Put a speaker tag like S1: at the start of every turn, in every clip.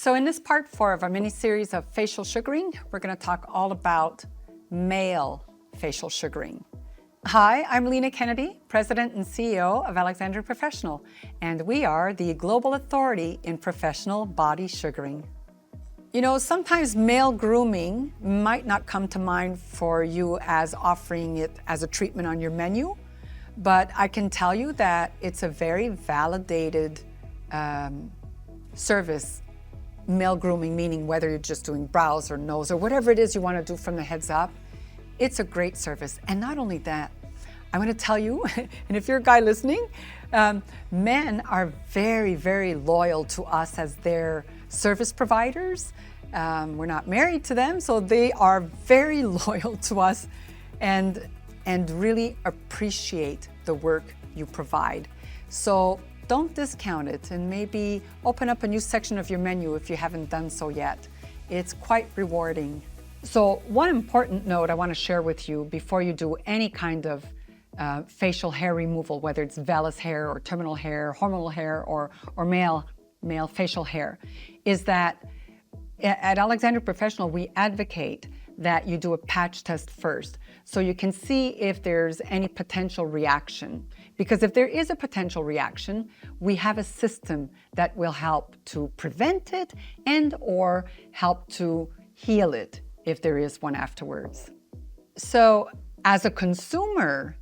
S1: So in this part 4 of our mini-series of facial sugaring, we're going to talk all about male facial sugaring. Hi, I'm Lena Kennedy, President and CEO of Alexandria Professional, and we are the global authority in professional body sugaring. You know, sometimes male grooming might not come to mind for you as offering it as a treatment on your menu, but I can tell you that it's a very validated service. Male grooming, meaning whether you're just doing brows or nose or whatever it is you want to do from the heads up, it's a great service. And not only that, I'm going to tell you, and if you're a guy listening, men are very, very loyal to us as their service providers. We're not married to them, so they are very loyal to us and really appreciate the work you provide. So don't discount it, and maybe open up a new section of your menu if you haven't done so yet. It's quite rewarding. So one important note I want to share with you before you do any kind of facial hair removal, whether it's vellus hair or terminal hair, hormonal hair, or male facial hair, is that at Alexandria Professional, we advocate that you do a patch test first so you can see if there's any potential reaction. Because if there is a potential reaction, we have a system that will help to prevent it and or help to heal it if there is one afterwards. So as a consumer,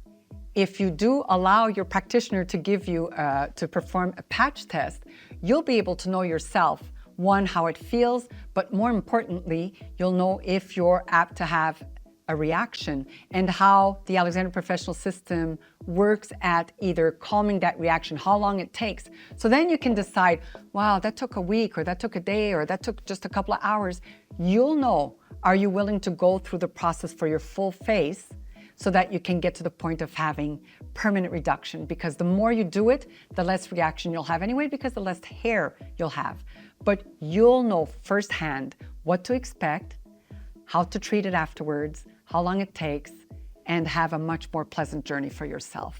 S1: if you do allow your practitioner to give you, to perform a patch test, you'll be able to know yourself, one, how it feels, but more importantly, you'll know if you're apt to have a reaction and how the Alexandria Professional system works at either calming that reaction, how long it takes. So then you can decide, wow, that took a week, or that took a day, or that took just a couple of hours. You'll know, are you willing to go through the process for your full face so that you can get to the point of having permanent reduction? Because the more you do it, the less reaction you'll have anyway, because the less hair you'll have. But you'll know firsthand what to expect, how to treat it afterwards, how long it takes, and have a much more pleasant journey for yourself.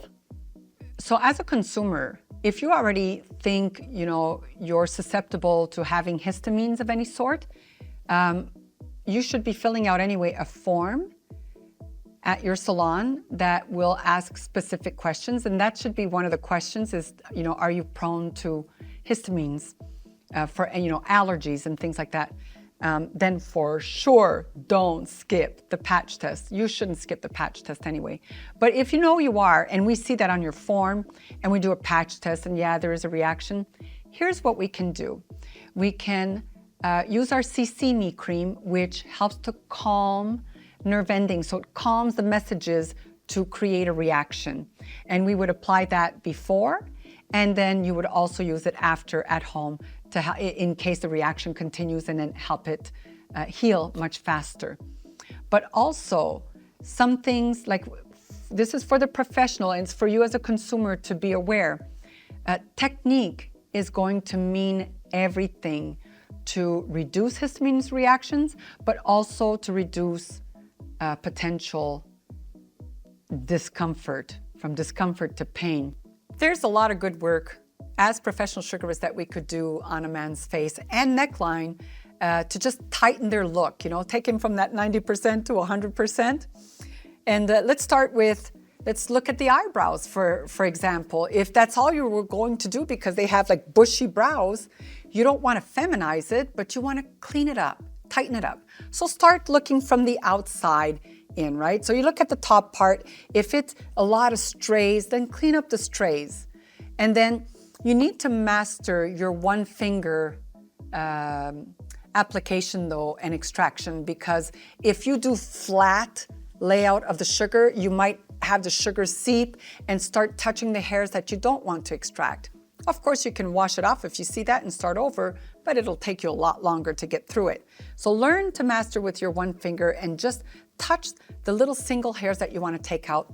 S1: So as a consumer, if you already think, you know, you're susceptible to having histamines of any sort, you should be filling out anyway a form at your salon that will ask specific questions. And that should be one of the questions is, you know, are you prone to histamines for, you know, allergies and things like that? Then for sure, don't skip the patch test. You shouldn't skip the patch test anyway. But if you know you are, and we see that on your form, and we do a patch test, and yeah, there is a reaction, here's what we can do. We can use our CC Me cream, which helps to calm nerve endings. So it calms the messages to create a reaction. And we would apply that before, and then you would also use it after at home to in case the reaction continues, and then help it heal much faster. But also, some things like, this is for the professional and it's for you as a consumer to be aware. Technique is going to mean everything to reduce histamine reactions, but also to reduce potential discomfort, from discomfort to pain. There's a lot of good work as professional sugarists that we could do on a man's face and neckline to just tighten their look, you know, take him from that 90% to 100%. And let's look at the eyebrows, for example. If that's all you were going to do because they have like bushy brows, you don't want to feminize it, but you want to clean it up, tighten it up. So start looking from the outside in, right? So you look at the top part. If it's a lot of strays, then clean up the strays. And then you need to master your one finger application though and extraction, because if you do flat layout of the sugar, you might have the sugar seep and start touching the hairs that you don't want to extract. Of course, you can wash it off if you see that and start over, but it'll take you a lot longer to get through it. So learn to master with your one finger and just touch the little single hairs that you want to take out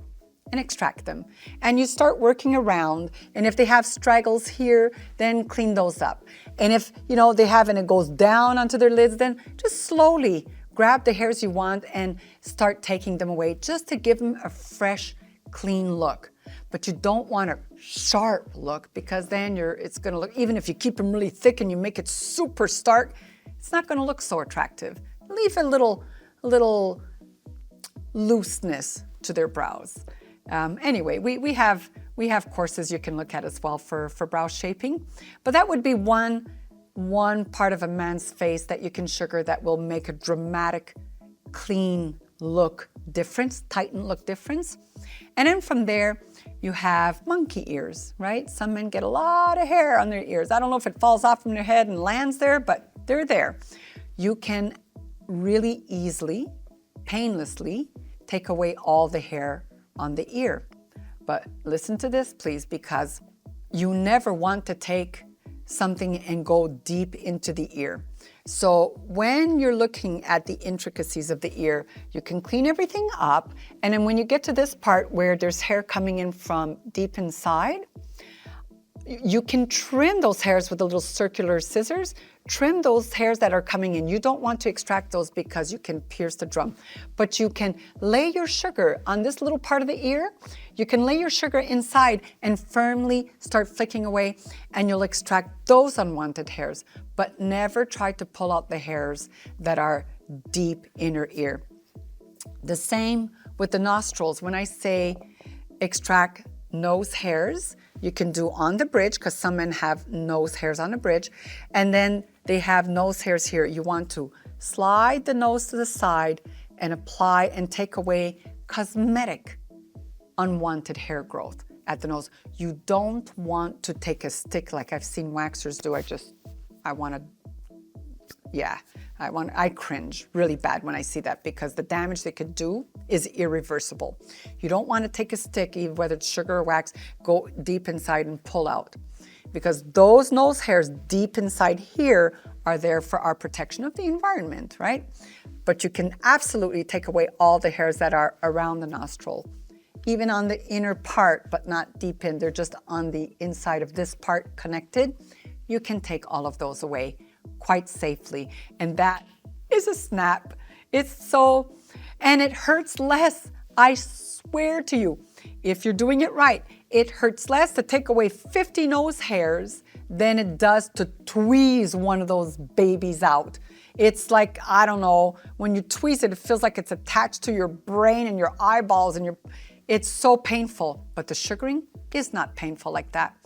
S1: and extract them. And you start working around, and if they have straggles here, then clean those up. And if, you know, they have and it goes down onto their lids, then just slowly grab the hairs you want and start taking them away just to give them a fresh, clean look. But you don't want to sharp look, because then it's going to look, even if you keep them really thick and you make it super stark, it's not going to look so attractive. Leave a little looseness to their brows. Anyway, we have courses you can look at as well for brow shaping, but that would be one part of a man's face that you can sugar that will make a dramatic, clean look difference, tighten look difference. And then from there, you have monkey ears, right? Some men get a lot of hair on their ears. I don't know if it falls off from their head and lands there, but they're there. You can really easily, painlessly take away all the hair on the ear. But listen to this, please, because you never want to take something and go deep into the ear. So when you're looking at the intricacies of the ear, you can clean everything up. And then when you get to this part where there's hair coming in from deep inside, you can trim those hairs with the little circular scissors. Trim those hairs that are coming in. You don't want to extract those because you can pierce the drum. But you can lay your sugar on this little part of the ear. You can lay your sugar inside and firmly start flicking away, and you'll extract those unwanted hairs. But never try to pull out the hairs that are deep inner ear. The same with the nostrils. When I say extract nose hairs, you can do on the bridge, because some men have nose hairs on the bridge, and then they have nose hairs here. You want to slide the nose to the side and apply and take away cosmetic unwanted hair growth at the nose. You don't want to take a stick like I've seen waxers do. I cringe really bad when I see that, because the damage they could do is irreversible. You don't want to take a stick, even whether it's sugar or wax, go deep inside and pull out, because those nose hairs deep inside here are there for our protection of the environment, right? But you can absolutely take away all the hairs that are around the nostril, even on the inner part, but not deep in. They're just on the inside of this part connected. You can take all of those away quite safely. And that is a snap. And it hurts less. I swear to you, if you're doing it right, it hurts less to take away 50 nose hairs than it does to tweeze one of those babies out. It's like, I don't know, when you tweeze it, it feels like it's attached to your brain and your eyeballs, and it's so painful. But the sugaring is not painful like that.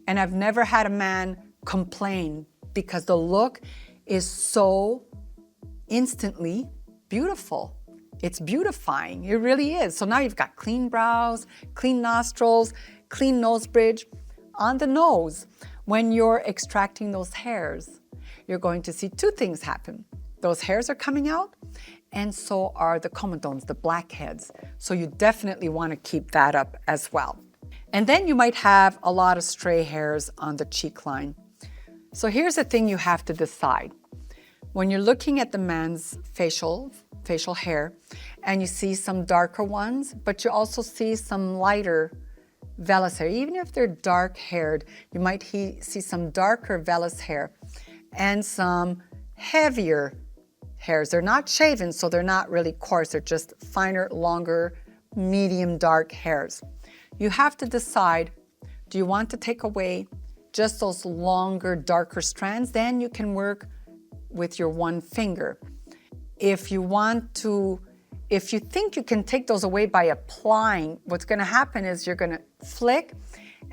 S1: And I've never had a man complain, because the look is so instantly beautiful. It's beautifying. It really is. So now you've got clean brows, clean nostrils, clean nose bridge. On the nose, when you're extracting those hairs, you're going to see two things happen. Those hairs are coming out, and so are the comedones, the blackheads. So you definitely want to keep that up as well. And then you might have a lot of stray hairs on the cheek line. So here's the thing you have to decide. When you're looking at the man's facial hair, and you see some darker ones, but you also see some lighter vellus hair. Even if they're dark haired, you might see some darker vellus hair and some heavier hairs. They're not shaven, so they're not really coarse. They're just finer, longer, medium dark hairs. You have to decide, do you want to take away just those longer, darker strands? Then you can work with your one finger. If you think you can take those away by applying, what's gonna happen is you're gonna flick,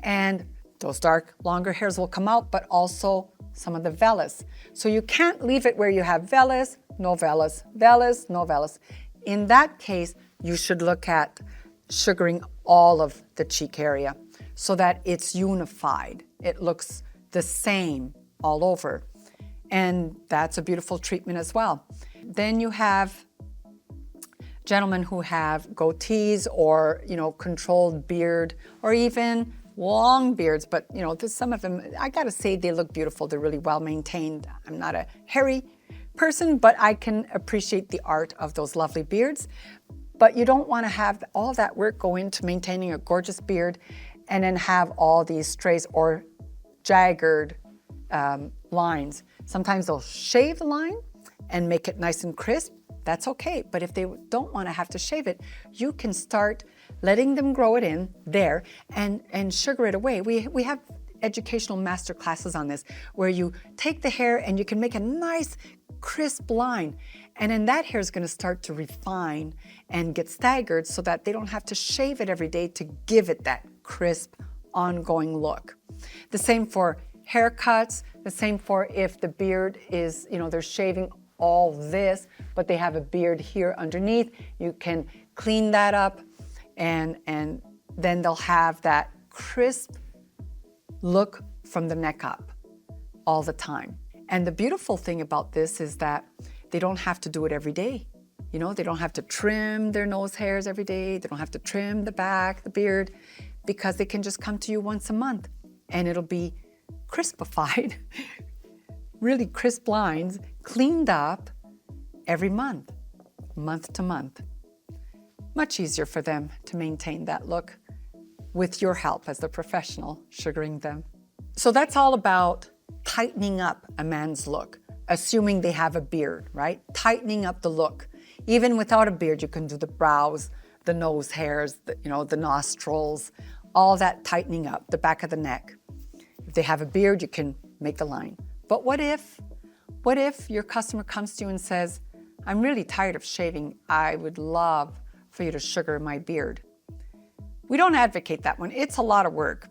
S1: and those dark, longer hairs will come out, but also some of the vellus. So you can't leave it where you have vellus, no vellus, vellus, no vellus. In that case, you should look at sugaring all of the cheek area so that it's unified. It looks the same all over. And that's a beautiful treatment as well. Then you have gentlemen who have goatees or, controlled beard, or even long beards, but there's some of them, I gotta say, they look beautiful. They're really well maintained. I'm not a hairy person, but I can appreciate the art of those lovely beards. But you don't want to have all that work go into maintaining a gorgeous beard and then have all these strays or jagged lines. Sometimes they'll shave the line and make it nice and crisp. That's okay. But if they don't want to have to shave it, you can start letting them grow it in there and sugar it away. We have educational master classes on this, where you take the hair and you can make a nice crisp line. And then that hair is going to start to refine and get staggered so that they don't have to shave it every day to give it that crisp, ongoing look. The same for haircuts, the same for if the beard is, they're shaving all this, but they have a beard here underneath. You can clean that up and then they'll have that crisp look from the neck up all the time. And the beautiful thing about this is that they don't have to do it every day. They don't have to trim their nose hairs every day. They don't have to trim the back, the beard, because they can just come to you once a month and it'll be crispified, really crisp lines, cleaned up every month to month. Much easier for them to maintain that look with your help as the professional sugaring them. So that's all about tightening up a man's look, assuming they have a beard, right? Tightening up the look. Even without a beard, you can do the brows, the nose hairs, the nostrils, all that tightening up, the back of the neck. If they have a beard, you can make the line. But what if your customer comes to you and says, I'm really tired of shaving. I would love for you to sugar my beard. We don't advocate that one. It's a lot of work,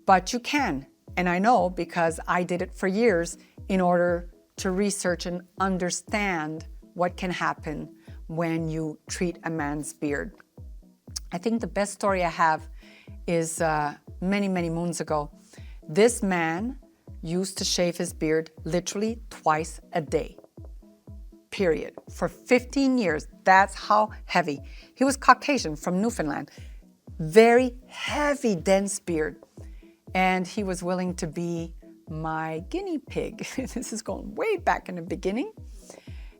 S1: but you can. And I know because I did it for years in order to research and understand what can happen when you treat a man's beard. I think the best story I have is many, many moons ago. This man used to shave his beard literally twice a day, period, for 15 years. That's how heavy. He was Caucasian from Newfoundland. Very heavy, dense beard. And he was willing to be my guinea pig. This is going way back in the beginning.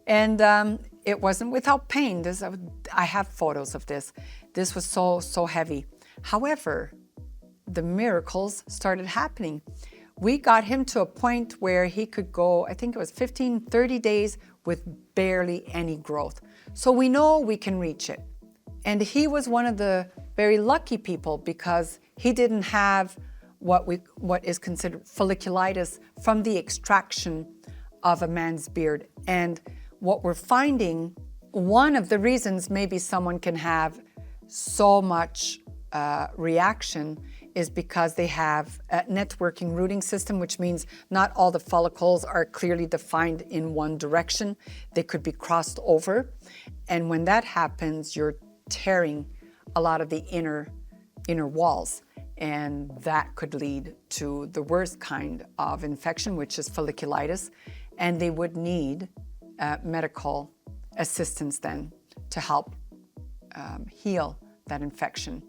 S1: And it wasn't without pain. I have photos of this. This was so heavy. However, the miracles started happening. We got him to a point where he could go, I think it was 15, 30 days with barely any growth. So we know we can reach it. And he was one of the very lucky people because he didn't have what is considered folliculitis from the extraction of a man's beard. And what we're finding, one of the reasons maybe someone can have so much reaction is because they have a networking rooting system, which means not all the follicles are clearly defined in one direction. They could be crossed over. And when that happens, you're tearing a lot of the inner walls. And that could lead to the worst kind of infection, which is folliculitis. And they would need medical assistance then to help heal that infection.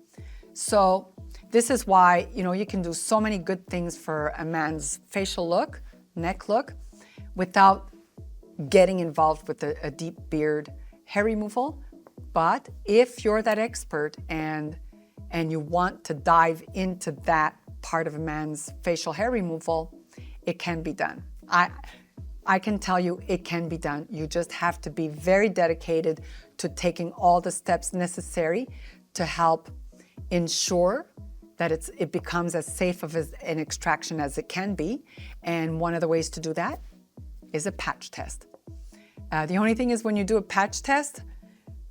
S1: So this is why, you can do so many good things for a man's facial look, neck look, without getting involved with a deep beard hair removal. But if you're that expert and you want to dive into that part of a man's facial hair removal, it can be done. I can tell you it can be done. You just have to be very dedicated to taking all the steps necessary to help ensure that it becomes as safe of an extraction as it can be. And one of the ways to do that is a patch test. The only thing is when you do a patch test,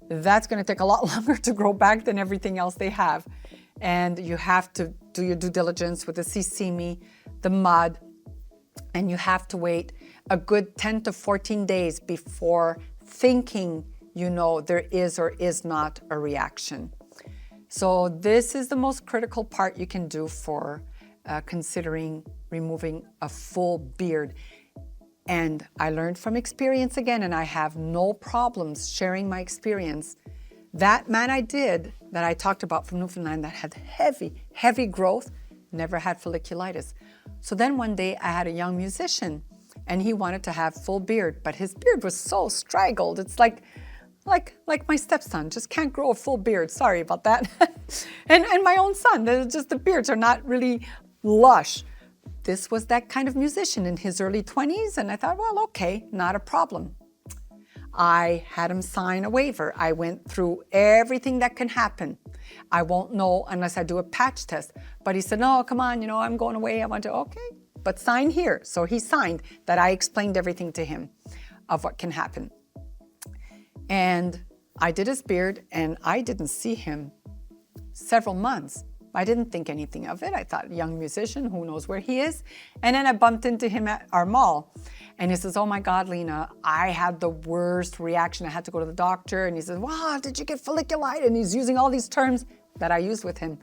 S1: that's going to take a lot longer to grow back than everything else they have. And you have to do your due diligence with the sesame, the mud, and you have to wait a good 10 to 14 days before thinking there is or is not a reaction. So this is the most critical part you can do for considering removing a full beard. And I learned from experience again, and I have no problems sharing my experience. That man that I talked about from Newfoundland that had heavy growth, never had folliculitis. So then one day I had a young musician and he wanted to have full beard, but his beard was so straggled. It's like my stepson, just can't grow a full beard. Sorry about that. and my own son, the beards are not really lush. This was that kind of musician in his early 20s, and I thought, well, okay, not a problem. I had him sign a waiver. I went through everything that can happen. I won't know unless I do a patch test. But he said, no, come on, I'm going away. I want to, okay, but sign here. So he signed that I explained everything to him of what can happen. And I did his beard, and I didn't see him several months. I didn't think anything of it. I thought, young musician, who knows where he is? And then I bumped into him at our mall. And he says, oh my God, Lena, I had the worst reaction. I had to go to the doctor. And he says, wow, did you get folliculitis? And he's using all these terms that I used with him.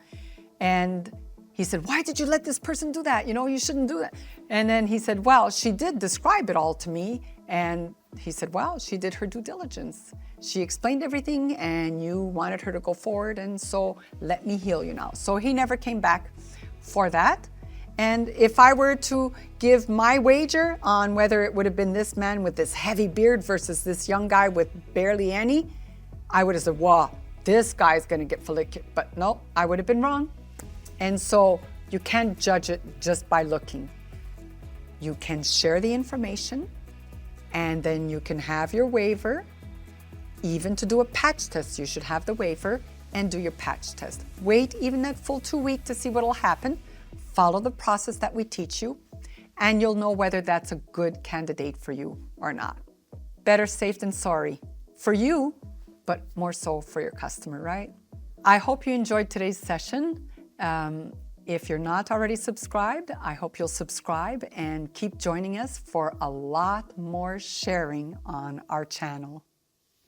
S1: And he said, why did you let this person do that? You shouldn't do that. And then he said, well, she did describe it all to me. And he said, well, she did her due diligence. She explained everything and you wanted her to go forward. And so let me heal you now. So he never came back for that. And if I were to give my wager on whether it would have been this man with this heavy beard versus this young guy with barely any, I would have said, wow, this guy's going to get follicular. But no, I would have been wrong. And so you can't judge it just by looking. You can share the information, and then you can have your waiver. Even to do a patch test, you should have the waiver and do your patch test. Wait even that full 2 weeks to see what will happen. Follow the process that we teach you, and you'll know whether that's a good candidate for you or not. Better safe than sorry for you, but more so for your customer, right? I hope you enjoyed today's session. If you're not already subscribed, I hope you'll subscribe and keep joining us for a lot more sharing on our channel.